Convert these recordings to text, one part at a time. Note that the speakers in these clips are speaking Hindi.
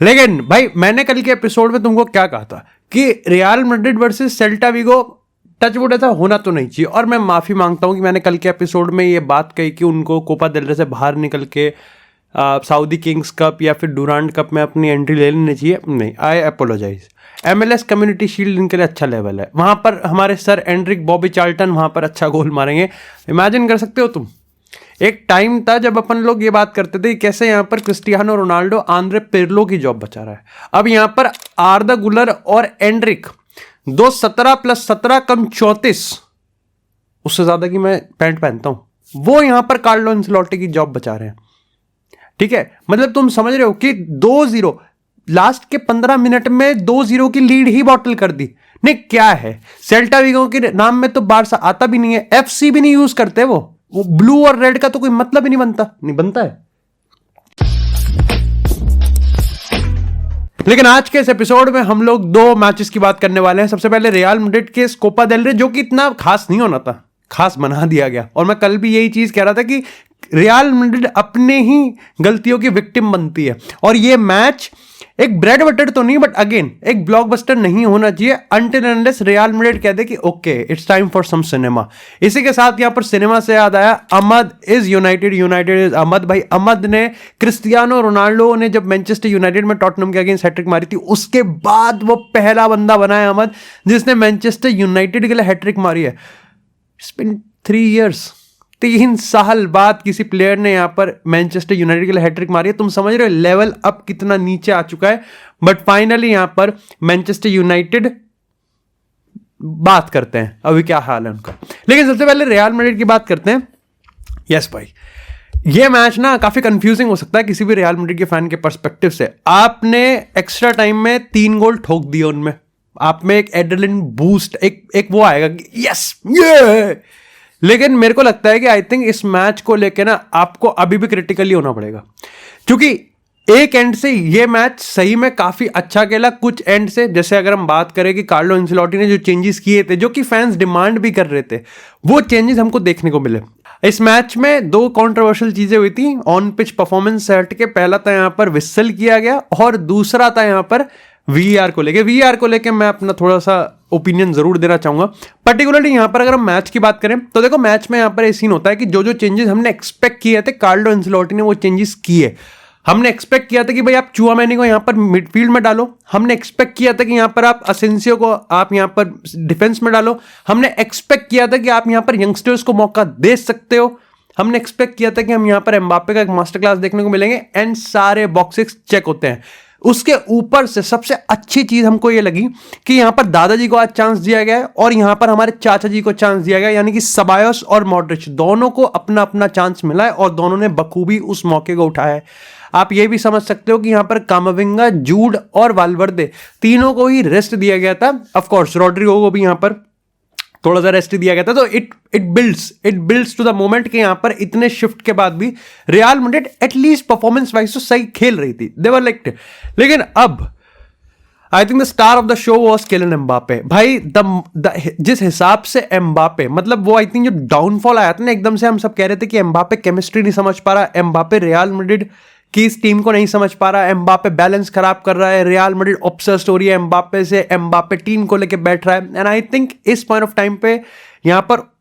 लेकिन भाई मैंने कल के एपिसोड में तुमको क्या कहा था कि Real Madrid versus Celta Vigo touchwood ऐसा होना तो नहीं चाहिए, और मैं माफी मांगता हूं कि मैंने कल के एपिसोड में ये बात कही कि उनको कोपा देल रे से बाहर निकल के सऊदी किंग्स कप या फिर डुरांड कप में अपनी एंट्री ले लेनी चाहिए। नहीं, आई अपोलोजाइज। MLS कम्युनिटी शील्ड इनके लिए अच्छा लेवल है, वहां पर हमारे सर एंड्रिक बॉबी चार्ल्टन वहां पर अच्छा गोल मारेंगे। इमेजिन कर सकते हो तुम, एक टाइम था जब अपन लोग ये बात करते थे कैसे यहाँ पर क्रिस्टियानो रोनाल्डो आंद्रे पिर्लो की जॉब बचा रहा है। अब यहाँ पर आर्दा गुलर और एंड्रिक दो 17 + 17 = 34, उससे ज्यादा की मैं पैंट पहनता हूं, वो यहां पर कार्लो एंसेलोटी की जॉब बचा रहे हैं। ठीक है, मतलब तुम समझ रहे हो कि 2-0 लास्ट के 15 मिनट में 2-0 की लीड ही बॉटल कर दी। नहीं, क्या है, सेल्टा विगो के नाम में तो बारसा आता भी नहीं है, FC भी नहीं यूज करते वो ब्लू और रेड का तो कोई मतलब ही नहीं बनता है। लेकिन आज के इस एपिसोड में हम लोग 2 मैचेस की बात करने वाले हैं। सबसे पहले रियल मैड्रिड के कोपा देल रे, जो कि इतना खास नहीं होना था, खास बना दिया गया। और मैं कल भी यही चीज कह रहा था कि रियल मैड्रिड अपने ही गलतियों की विक्टिम बनती है, और ये मैच एक ब्रेड बटर तो नहीं, बट अगेन एक ब्लॉकबस्टर नहीं होना चाहिए अनटिल अनलेस रियल मैड्रिड कह दे कि okay it's time for some cinema. इसी के साथ यहां पर सिनेमा से याद आया, Ahmed is United, United is Ahmed. भाई अहमद ने, क्रिस्टियानो रोनाल्डो ने जब मैनचेस्टर यूनाइटेड में टॉटनहम के अगेंस्ट हैट्रिक मारी थी, उसके बाद वो पहला बंदा बना है अहमद जिसने मैनचेस्टर यूनाइटेड के लिए हैट्रिक मारी है। इट्स बीन 3 years, 3 साल बाद किसी प्लेयर ने यहां पर मैनचेस्टर यूनाइटेड के लिए हैट्रिक मारी है। तुम समझ रहे हो लेवल अब कितना नीचे आ चुका है। बट फाइनली यहां पर मैनचेस्टर यूनाइटेड बात करते हैं अभी क्या हाल है उनका। लेकिन सबसे पहले रियल मैड्रिड की बात करते हैं। यस भाई, ये मैच ना काफी कंफ्यूजिंग हो सकता है किसी भी रियल मैड्रिड के फैन के पर्सपेक्टिव से। आपने एक्स्ट्रा टाइम में 3 गोल ठोक दिए, उनमें आप में एक एड्रेनलिन बूस्ट, एक वो आएगा कि यस ये। लेकिन मेरे को लगता है कि आई थिंक इस मैच को लेके ना आपको अभी भी क्रिटिकली होना पड़ेगा, क्योंकि एक एंड से ये मैच सही में काफी अच्छा खेला, कुछ एंड से जैसे अगर हम बात करें कि कार्लो एंसेलोटी ने जो चेंजेस किए थे, जो कि फैंस डिमांड भी कर रहे थे, वो चेंजेस हमको देखने को मिले। इस मैच में 2 कंट्रोवर्शियल चीजें हुई थी ऑन पिच परफॉर्मेंस से हट के। पहला था यहां पर विसल किया गया, और दूसरा था यहां पर VAR को लेके मैं अपना थोड़ा सा ओपिनियन जरूर देना चाहूंगा। पर्टिकुलरली यहां पर अगर हम मैच की बात करें तो देखो, मैच में यहां पर एक सीन होता है कि जो चेंजेस हमने एक्सपेक्ट किए थे, कार्लो एंसेलोटी ने वो चेंजेस किए। हमने एक्सपेक्ट किया था कि भाई आप चुआमेनी को यहां पर मिडफील्ड में डालो, हमने एक्सपेक्ट किया था कि यहां पर आप असेंसियो को आप यहां पर डिफेंस में डालो, हमने एक्सपेक्ट किया था कि आप यहां पर यंगस्टर्स को मौका दे सकते हो, हमने एक्सपेक्ट किया था कि हम यहां पर एम्बापे का एक मास्टर क्लास देखने को मिलेंगे, एंड सारे बॉक्सेस चेक होते हैं। उसके ऊपर से सबसे अच्छी चीज हमको ये लगी कि यहां पर दादाजी को आज चांस दिया गया है, और यहां पर हमारे चाचा जी को चांस दिया गया, यानी कि सबायोस और मॉड्रिच दोनों को अपना अपना चांस मिला है, और दोनों ने बखूबी उस मौके को उठाया है। आप ये भी समझ सकते हो कि यहां पर कामाविंगा, जूड और वाल्वर्दे तीनों को ही रेस्ट दिया गया था। ऑफ कोर्स रोड्रिगो को भी यहां पर थोड़ा सा रेस्ट दिया गया था। तो it builds to the moment कि यहां पर इतने शिफ्ट के बाद भी Real Madrid at least performance wise तो सही खेल रही थी, दे वर लाइक। लेकिन अब I think the star of the show was Kylian Mbappe. भाई जिस हिसाब से एम्बापे, मतलब वो आई थिंक जो डाउनफॉल आया था ना एकदम से, हम सब कह रहे थे कि एम्बापे केमिस्ट्री नहीं समझ पा रहा, एम्बापे रियल मैड्रिड कि इस टीम को नहीं समझ पा रहा है, एम्बापे बैलेंस खराब कर रहा है, रियल मैड्रिड ऑब्सेस्ड हो रही है एम्बापे से, एम्बापे टीम को लेके बैठ रहा है। एंड आई थिंक इस पॉइंट ऑफ टाइम पे यहां पर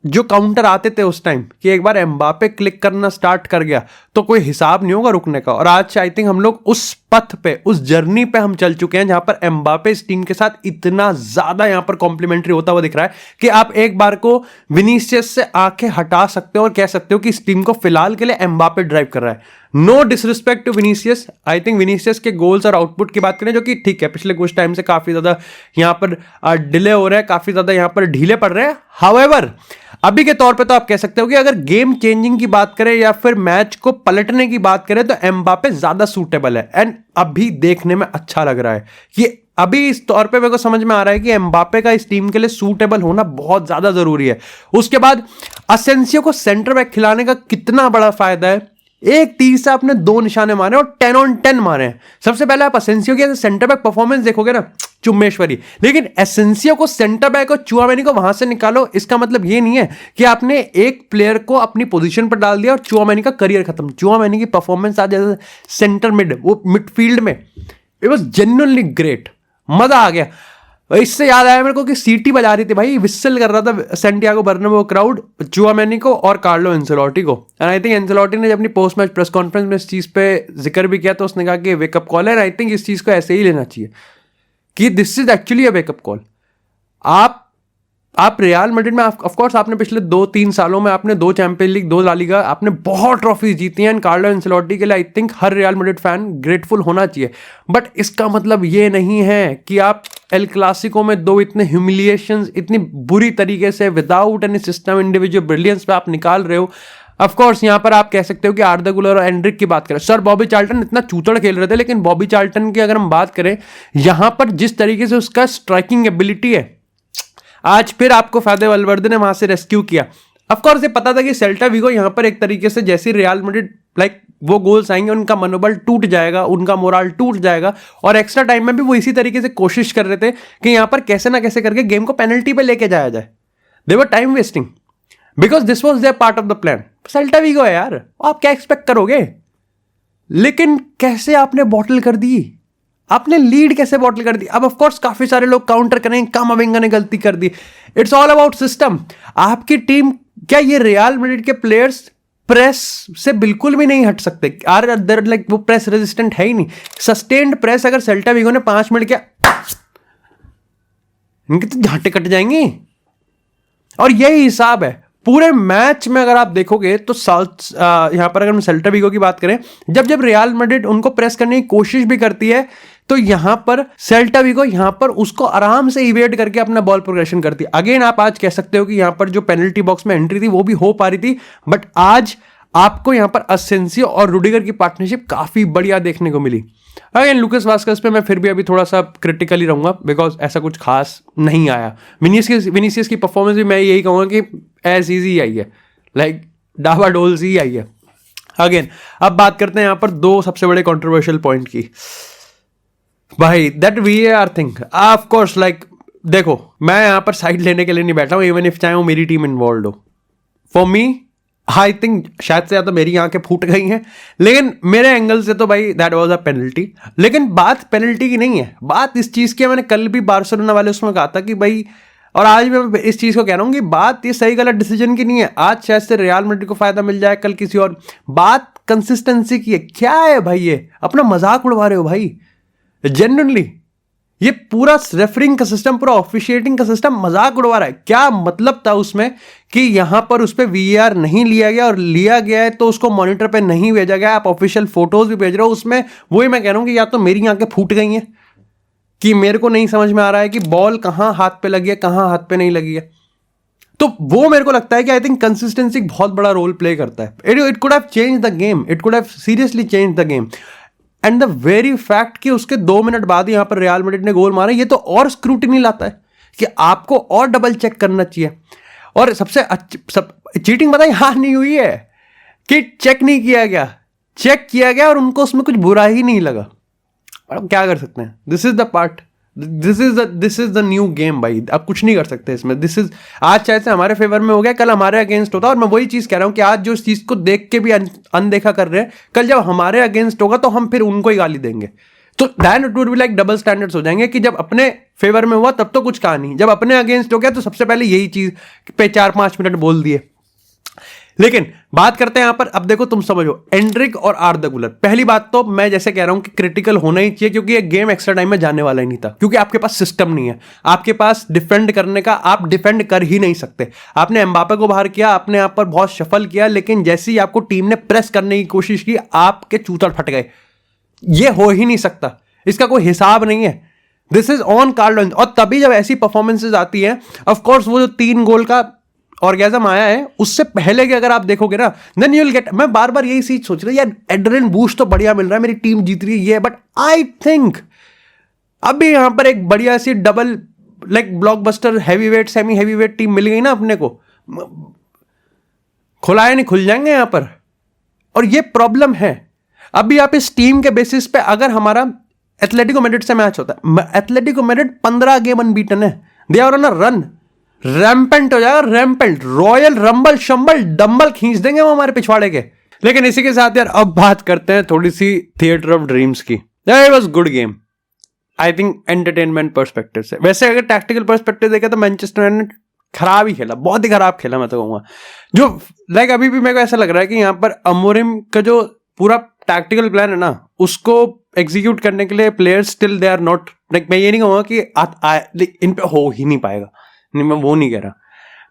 जो काउंटर आते थे उस टाइम कि एक बार एम्बापे क्लिक करना स्टार्ट कर गया तो कोई हिसाब नहीं होगा रुकने का। और आज आई थिंक हम लोग उस पथ पे, उस जर्नी पे हम चल चुके हैं जहां पर एम्बापे इस टीम के साथ इतना ज्यादा यहां पर कॉम्प्लीमेंट्री होता हुआ दिख रहा है कि आप एक बार को विनीसियस से आंखें हटा सकते हो और कह सकते हो कि इस टीम को फिलहाल के लिए एम्बापे ड्राइव कर रहा है। No disrespect to Vinicius, I think Vinicius के गोल्स और आउटपुट की बात करें जो कि ठीक है पिछले कुछ टाइम से काफी ज्यादा यहां पर डिले हो रहा है, काफी ज्यादा यहां पर ढीले पड़ रहे हैं। हाउएवर अभी के तौर पे तो आप कह सकते हो कि अगर गेम चेंजिंग की बात करें या फिर मैच को पलटने की बात करें तो एम्बापे ज्यादा सूटेबल है। एंड अभी देखने में अच्छा लग रहा है कि अभी इस तौर पे मेरे को समझ में आ रहा है कि एम्बापे का इस टीम के लिए सूटेबल होना बहुत ज्यादा जरूरी है। उसके बाद असेंसियो को सेंटर बैक खिलाने का कितना बड़ा फायदा है एक तीर से आपने 2 निशाने मारे और 10 on 10 मारे हैं। सबसे पहले आप एसेंसियो की सेंटर बैक परफॉर्मेंस देखोगे ना, चुम्मेश्वरी। लेकिन एसेंसियो को सेंटर बैक और चुआमेनी को वहां से निकालो, इसका मतलब ये नहीं है कि आपने एक प्लेयर को अपनी पोजीशन पर डाल दिया और चुआमेनी का करियर खत्म। चुआमेनी की परफॉर्मेंस आज सेंटर मिड, वो मिडफील्ड में, इट वाज जेन्युइनली ग्रेट, मजा आ गया। इससे याद आया मेरे को कि सीटी बजा रही थी भाई, विस्सल कर रहा था सैंटियागो बर्नाब्यू क्राउड चुआमेनी को और कार्लो एंसेलोटी को। एंड आई थिंक एंसेलोटी ने जब अपनी पोस्ट मैच प्रेस कॉन्फ्रेंस में इस चीज़ पे जिक्र भी किया, तो उसने कहा कि वेकअप कॉल है। आई थिंक इस चीज़ को ऐसे ही लेना चाहिए कि this is actually a wake up call. आप रियल मैड्रिड में ऑफ कोर्स आपने पिछले 2-3 सालों में आपने 2 चैंपियन लीग, 2 ला लीगा, आपने बहुत ट्रॉफीज जीती हैं। एंड कार्लो एंसेलोटी के लिए I think her real Madrid fan grateful होना चाहिए। बट इसका मतलब ये नहीं है कि आप एल क्लासिको में 2 इतने ह्यूमिलिएशंस इतनी बुरी तरीके से without any system individual brilliance पे आप निकाल रहे हो। ऑफ कोर्स यहां पर आप कह सकते हो कि आर्दा गुलर और एंड्रिक की बात करें, सर बॉबी चार्ल्टन इतना चूतड़ खेल रहे थे, लेकिन बॉबी चार्ल्टन की अगर हम बात करें यहां पर जिस तरीके से उसका स्ट्राइकिंग एबिलिटी है, आज फिर आपको फादे वलवर्दे ने वहां से रेस्क्यू किया। ऑफ कोर्स ये पता था कि सेल्टा विगो यहां पर एक तरीके से जैसे रियल मैड्रिड वो गोल्स आएंगे उनका मनोबल टूट जाएगा, उनका मोरल टूट जाएगा। और एक्स्ट्रा टाइम में भी वो इसी तरीके से कोशिश कर रहे थे कि यहां पर कैसे ना कैसे करके गेम को पेनल्टी पे लेके जाया जाए। They were time wasting because this was their part of the plan. Celta Vigo है यार, आप क्या एक्सपेक्ट करोगे। लेकिन कैसे आपने बॉटल कर दी, आपने लीड कैसे बॉटल कर दी। अब ऑफ कोर्स काफी सारे लोग काउंटर करेंगे, कामाविंगा ने गलती कर दी। It's all about system. आपकी टीम, क्या ये रियल मैड्रिड के प्लेयर्स प्रेस से बिल्कुल भी नहीं हट सकते। वो प्रेस रेजिस्टेंट है ही नहीं। सस्टेन्ड प्रेस अगर सेल्टा विगो ने 5 मिनट किया, इनके तो झांटे कट जाएंगे। और यही हिसाब है पूरे मैच में। अगर आप देखोगे तो यहां पर अगर हम सेल्टा विगो की बात करें, जब रियल मैड्रिड उनको प्रेस करने की कोशिश भी करती है, तो यहां पर सेल्टा विगो यहां पर उसको आराम से इवेट करके अपना बॉल प्रोग्रेशन करती है। अगेन आप आज कह सकते हो कि यहां पर जो पेनल्टी बॉक्स में एंट्री थी वो भी हो पा रही थी, बट आज आपको यहां पर असेंसियो और रुडिगर की पार्टनरशिप काफी बढ़िया देखने को मिली। अगेन लुकास वास्केस पे मैं फिर भी अभी थोड़ा सा क्रिटिकली रहूंगा, बिकॉज ऐसा कुछ खास नहीं आया। विनीसियस की परफॉर्मेंस भी मैं यही कहूंगा कि एज इजी आई है, लाइक डाबा डोल सी आई है। अगेन अब बात करते हैं यहां पर 2 सबसे बड़े कंट्रोवर्शियल पॉइंट की। भाई that VAR thing, of course देखो मैं यहां पर साइड लेने के लिए नहीं बैठा हूं, इवन इफ चाहे वो मेरी टीम इन्वॉल्व हो। फॉर मी आई थिंक शायद से ज्यादा मेरी आंखें फूट गई हैं, लेकिन मेरे एंगल से तो भाई दैट वाज अ पेनल्टी। लेकिन बात पेनल्टी की नहीं है, बात इस चीज की है। मैंने कल भी बार्सिलोना वाले उसमें कहा था कि भाई, और आज भी मैं इस चीज को कह रहा हूं कि बात ये सही गलत डिसीजन की नहीं है। आज शायद से रियल मैड्रिड को फायदा मिल जाए, कल किसी और। बात कंसिस्टेंसी की है। क्या है भाई, ये अपना मजाक उड़वा रहे हो भाई जेन्युइनली। ये पूरा रेफरिंग का सिस्टम, पूरा ऑफिशिएटिंग का सिस्टम मजाक उड़वा रहा है। क्या मतलब था उसमें कि यहां पर उस पर VAR नहीं लिया गया, और लिया गया है तो उसको मॉनिटर पे नहीं भेजा गया। आप ऑफिशियल फोटोज भी भेज रहे हो उसमें। वही मैं कह रहा हूं कि या तो मेरी आंखें फूट गई हैं कि मेरे को नहीं समझ में आ रहा है कि बॉल कहां हाथ पे लगी है, कहां हाथ पे नहीं लगी है। तो वो मेरे को लगता है कि आई थिंक कंसिस्टेंसी बहुत बड़ा रोल प्ले करता है। It could have change the game, it could have seriously change the game. And the very fact कि उसके 2 मिनट बाद यहां पर रियल मैड्रिड ने गोल मारा, ये तो और स्क्रूटिनी लाता है कि आपको और डबल चेक करना चाहिए। और सबसे चीटिंग पता यहां नहीं हुई है कि चेक नहीं किया गया, चेक किया गया और उनको उसमें कुछ बुरा ही नहीं लगा। और अब क्या कर सकते हैं, this is the part, this is the new game भाई। आप कुछ नहीं कर सकते इसमें। दिस इज, आज शायद से हमारे फेवर में हो गया, कल हमारे अगेंस्ट होता। और मैं वही चीज कह रहा हूं कि आज जो इस चीज को देख के भी अनदेखा कर रहे हैं, कल जब हमारे अगेंस्ट होगा तो हम फिर उनको ही गाली देंगे। तो then it would be like double standards हो जाएंगे कि जब अपने फेवर में हुआ तब तो कुछ कहा नहीं, जब अपने अगेंस्ट हो गया तो सबसे पहले यही चीज पे 4-5 मिनट बोल दिए। लेकिन बात करते हैं यहां पर, अब देखो तुम समझो, एंड्रिक और आर्दा गुलर। पहली बात तो मैं जैसे कह रहा हूं कि क्रिटिकल होना ही चाहिए, क्योंकि ये गेम एक्स्ट्रा टाइम में जाने वाला ही नहीं था, क्योंकि आपके पास सिस्टम नहीं है, आपके पास डिफेंड करने का, आप डिफेंड कर ही नहीं सकते। आपने एम्बापे को बाहर किया, आपने यहां पर बहुत शफल किया, लेकिन जैसे ही आपको टीम ने प्रेस करने की कोशिश की, आपके चूतड़ फट गए। ये हो ही नहीं सकता, इसका कोई हिसाब नहीं है। This is on Carlo. और तभी जब ऐसी परफॉर्मेंसेज आती है, ऑफकोर्स वो जो 3 गोल का ऑर्गेजम आया है, उससे पहले के अगर आप देखोगे ना, देन यू विल गेट। मैं बार बार यही चीज सोच रहा हूं यार, एड्रेनलिन बूस्ट तो बढ़िया मिल रहा है, मेरी टीम जीत रही है ये, बट आई थिंक अभी यहां पर एक बढ़िया सी double blockbuster heavyweight, semi heavyweight team मिल गई ना अपने को, खुलाए नहीं खुल जाएंगे यहां पर। और ये प्रॉब्लम है। अभी आप इस टीम के बेसिस पे अगर हमारा एथलेटिको मैड्रिड से मैच होता है, एथलेटिको मैड्रिड 15 गेम अनबीटन है, they are on a run, rampant हो जाएगा, rampant, royal rumble shamble dumble खींच देंगे वो हमारे पिछवाड़े के। लेकिन इसी के साथ यार अब बात करते हैं थोड़ी सी थिएटर ऑफ ड्रीम्स की। It was good game I think entertainment perspective से। वैसे अगर टैक्टिकल पर्सपेक्टिव देखे तो मैनचेस्टर यूनाइटेड खराब ही खेला, बहुत ही खराब खेला मैं तो कहूंगा। जो लाइक अभी भी मेरे को ऐसा लग रहा है कि यहाँ पर अमोरिम का जो पूरा टैक्टिकल प्लान है ना, उसको एग्जीक्यूट करने के लिए players still they are not, like मैं ये नहीं कहूंगा कि इन पे हो ही नहीं पाएगा, नहीं मैं वो नहीं कह रहा।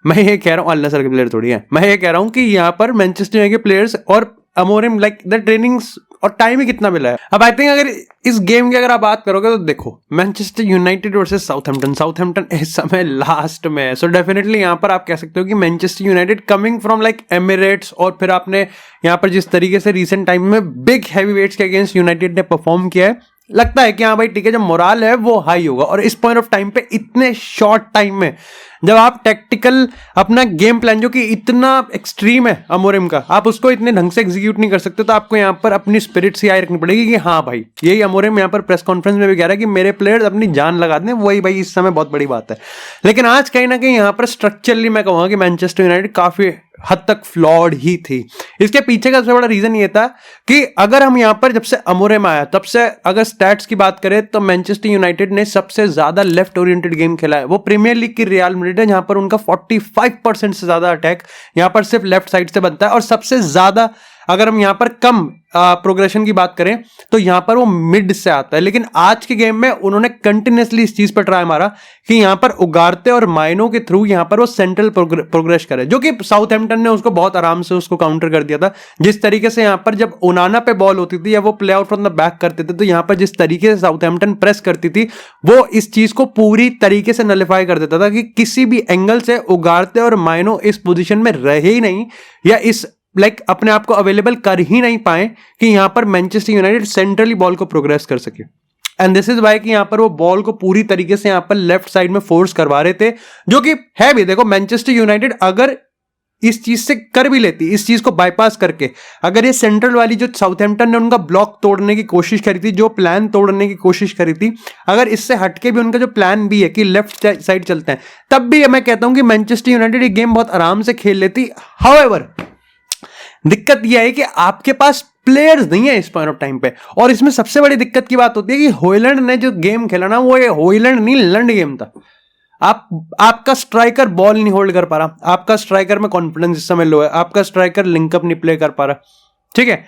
मैं ये कह रहा हूँ अल नसर के प्लेयर थोड़ी है, मैं ये कह रहा हूँ कि यहाँ पर मैनचेस्टर के प्लेयर्स और अमोरिम लाइक द ट्रेनिंग्स और टाइम ही कितना मिला है। अब आई थिंक अगर इस गेम की अगर आप बात करोगे तो देखो मैनचेस्टर यूनाइटेड वर्सेस साउथहैम्पटन इस समय लास्ट में है, सो डेफिनेटली यहाँ पर आप कह सकते हो कि Manchester United coming from like Emirates, और फिर आपने यहाँ पर जिस तरीके से रिसेंट टाइम में बिग हैवी वेट्स के अगेंस्ट यूनाइटेड ने परफॉर्म किया है, लगता है कि हाँ भाई ठीक है, जब मोराल है वो हाई होगा। और इस पॉइंट ऑफ टाइम पे इतने शॉर्ट टाइम में जब आप टैक्टिकल अपना गेम प्लान जो कि इतना एक्सट्रीम है अमोरिम का, आप उसको इतने ढंग से एग्जीक्यूट नहीं कर सकते, तो आपको यहाँ पर अपनी स्पिरिट से हाई रखनी पड़ेगी कि हाँ भाई, यही अमोरिम यहाँ पर प्रेस कॉन्फ्रेंस में भी कह रहा है कि मेरे प्लेयर्स अपनी जान लगा दें, वही भाई इस समय बहुत बड़ी बात है। लेकिन आज कहीं ना कहीं यहाँ पर स्ट्रक्चरली मैं कहूँगा कि मैनचेस्टर यूनाइटेड काफी हद तक फ्लॉड ही थी। इसके पीछे का सबसे बड़ा रीजन ये था कि अगर हम यहाँ पर जब से अमोरिम आया तब से अगर स्टैट्स की बात करें तो मैनचेस्टर यूनाइटेड ने सबसे ज्यादा लेफ्ट ओरिएंटेड गेम खेला है, वो प्रीमियर लीग की रियल मैड्रिड है, जहां पर उनका 45% से ज्यादा अटैक यहां पर सिर्फ लेफ्ट साइड से बनता है। और सबसे ज्यादा अगर हम यहां पर कम प्रोग्रेशन की बात करें तो यहां पर वो मिड से आता है। लेकिन आज के गेम में उन्होंने कंटिन्यूसली इस चीज पर ट्राई मारा कि यहां पर उगारते और माइनो के थ्रू यहां पर वो सेंट्रल प्रोग्रेस करे, जो कि साउथहैम्पटन ने उसको बहुत आराम से उसको काउंटर कर दिया था। जिस तरीके से यहां पर जब ओनाना पे बॉल होती थी या वो play out from the back करते थे, तो यहां पर जिस तरीके से साउथहैम्पटन प्रेस करती थी वो इस चीज को पूरी तरीके से नलिफाई कर देता था कि किसी भी एंगल से उगारते और माइनो इस पोजीशन में रहे ही नहीं, या इस अपने आप को अवेलेबल कर ही नहीं पाए कि यहां पर मैनचेस्टर यूनाइटेड सेंट्रली बॉल को प्रोग्रेस कर सके। एंड दिस इज वाई कि यहां पर वो बॉल को पूरी तरीके से यहां पर लेफ्ट साइड में फोर्स करवा रहे थे, जो कि है भी। देखो मैनचेस्टर यूनाइटेड अगर इस चीज से कर भी लेती, इस चीज को बाईपास करके, अगर ये सेंट्रल वाली जो साउथहैम्पटन ने उनका ब्लॉक तोड़ने की कोशिश करी थी, जो प्लान तोड़ने की कोशिश करी थी, अगर इससे हटके भी उनका जो प्लान भी है कि लेफ्ट साइड चलते हैं, तब भी मैं कहता हूं कि मैनचेस्टर यूनाइटेड ये गेम बहुत आराम से खेल लेती। हाउएवर दिक्कत यह है कि आपके पास प्लेयर्स नहीं है इस पॉइंट ऑफ टाइम पे। और इसमें सबसे बड़ी दिक्कत की बात होती है कि होयलैंड ने जो गेम खेला ना, वो ये होयलैंड नहीं लंड गेम था। आपका स्ट्राइकर बॉल नहीं होल्ड कर पा रहा, आपका स्ट्राइकर में कॉन्फिडेंस इस समय लो है, आपका स्ट्राइकर लिंकअप नहीं प्ले कर पा रहा, ठीक है।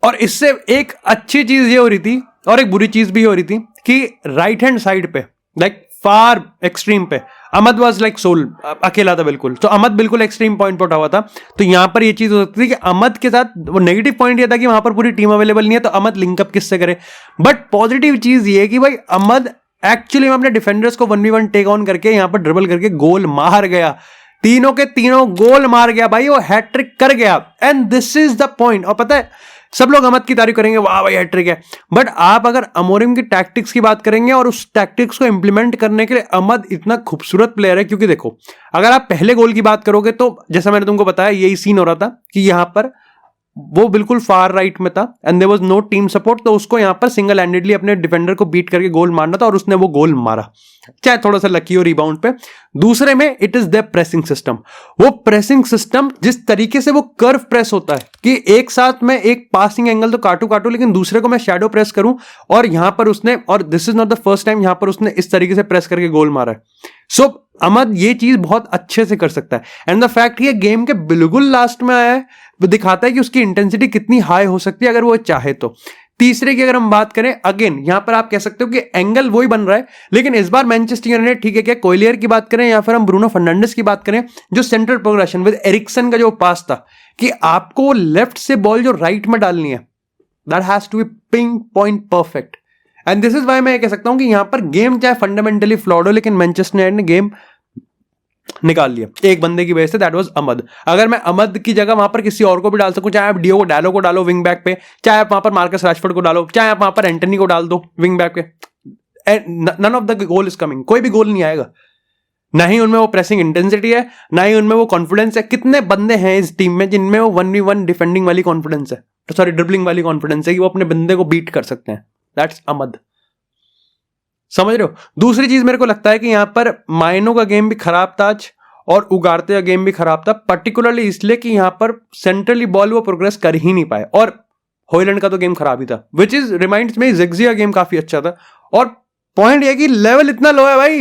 और इससे एक अच्छी चीज ये हो रही थी और एक बुरी चीज भी हो रही थी कि राइट हैंड साइड पे लाइक फार एक्सट्रीम पे अहमद वाज लाइक सोल, अकेला था बिल्कुल। तो अहमद बिल्कुल एक्सट्रीम पॉइंट पर उठा हुआ था। तो यहां पर ये चीज हो सकती थी कि अहमद के साथ वो नेगेटिव पॉइंट ये था कि वहां पर पूरी टीम अवेलेबल नहीं है, तो अहमद लिंकअप किससे करे। बट पॉजिटिव चीज ये है कि भाई अहमद एक्चुअली में अपने डिफेंडर्स को 1v1 टेक ऑन करके यहां पर ड्रिबल करके गोल मार गया, तीनों के तीनों गोल मार गया भाई, वो हैट्रिक कर गया। And this is the point. और पता है सब लोग अहमद की तारीफ करेंगे, वाह भाई हैट्रिक है, बट आप अगर अमोरिम की टैक्टिक्स की बात करेंगे और उस टैक्टिक्स को इंप्लीमेंट करने के लिए अहमद इतना खूबसूरत प्लेयर है। क्योंकि देखो अगर आप पहले गोल की बात करोगे तो जैसा मैंने तुमको बताया यही सीन हो रहा था कि यहां पर वो बिल्कुल फार राइट में था and there was no team support, तो उसको यहां पर सिंगल हैंडेडली अपने डिफेंडर को बीट करके गोल मारना था और उसने वो गोल मारा, चाहे थोड़ा सा लकी हो रिबाउंड पे। दूसरे में it is the pressing system. वो प्रेसिंग सिस्टम जिस तरीके से वो कर्व प्रेस होता है कि एक साथ में एक पासिंग एंगल तो काटू लेकिन दूसरे को मैं शैडो प्रेस करूं, और यहां पर उसने, और this is not the first time यहां पर उसने इस तरीके से प्रेस करके गोल मारा है। सो अहमद ये चीज बहुत अच्छे से कर सकता है। एंड द फैक्ट ये गेम के बिल्कुल लास्ट में आया है, वो दिखाता है कि उसकी इंटेंसिटी कितनी हाई हो सकती है अगर वो चाहे तो। तीसरे की अगर हम बात करें, अगेन यहां पर आप कह सकते हो कि एंगल वही बन रहा है, लेकिन इस बार मैनचेस्टर यूनाइटेड, ठीक है, क्या कोयलियर की बात करें या फिर हम ब्रूनो फर्नांडिस की बात करें, जो सेंट्रल प्रोग्रेशन विद एरिक्सन का जो पास था कि आपको लेफ्ट से बॉल जो राइट में डालनी है, that has to be pinpoint perfect. And this is why मैं कह सकता हूं कि यहां पर गेम चाहे फंडामेंटली फ्लॉड हो, लेकिन मैनचेस्टर यूनाइटेड ने गेम निकाल लिया एक बंदे की वजह से, दैट वाज अहमद। अगर मैं अहमद की जगह वहां पर किसी और को भी डाल सकूं, चाहे आप डियो को डालो विंग बैक पे, चाहे आप वहां पर मार्कस राशफोर्ड को डालो, चाहे आप वहां पर एंटनी को डाल दो विंग बैक पे, none of the goal is coming, कोई भी गोल नहीं आएगा। ना ही उनमें वो प्रेसिंग इंटेंसिटी है, ना ही उनमें वो कॉन्फिडेंस है। कितने बंदे हैं इस टीम में जिनमें वो 1v1 डिफेंडिंग वाली कॉन्फिडेंस है, तो सॉरी ड्रिबलिंग वाली कॉन्फिडेंस है कि वो अपने बंदे को बीट कर सकते हैं। दैट्स अमद, समझ रहे हो। दूसरी चीज मेरे को लगता है कि यहां पर मायनो का गेम भी खराब था आज और उगारते का गेम भी खराब था, पर्टिकुलरली इसलिए कि यहां पर सेंट्रली बॉल वो प्रोग्रेस कर ही नहीं पाए। और हॉयलैंड का तो गेम खराब ही था, विच इज रिमाइंड्स में जिग्जी का गेम काफी अच्छा था। और पॉइंट ये कि लेवल इतना लो है भाई,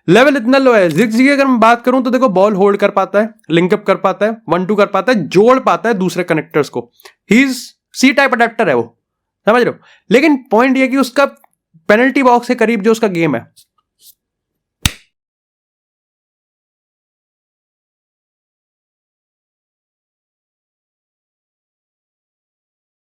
लेवल इतना लो है। जिग्जी की अगर मैं बात करूं तो देखो बॉल होल्ड कर पाता है, लिंकअप कर पाता है, 1-2 कर पाता है, जोड़ पाता है दूसरे कनेक्टर्स को। He is C type adapter है वो, समझ रहे हो। लेकिन पॉइंट ये कि उसका पेनल्टी बॉक्स के करीब जो उसका गेम है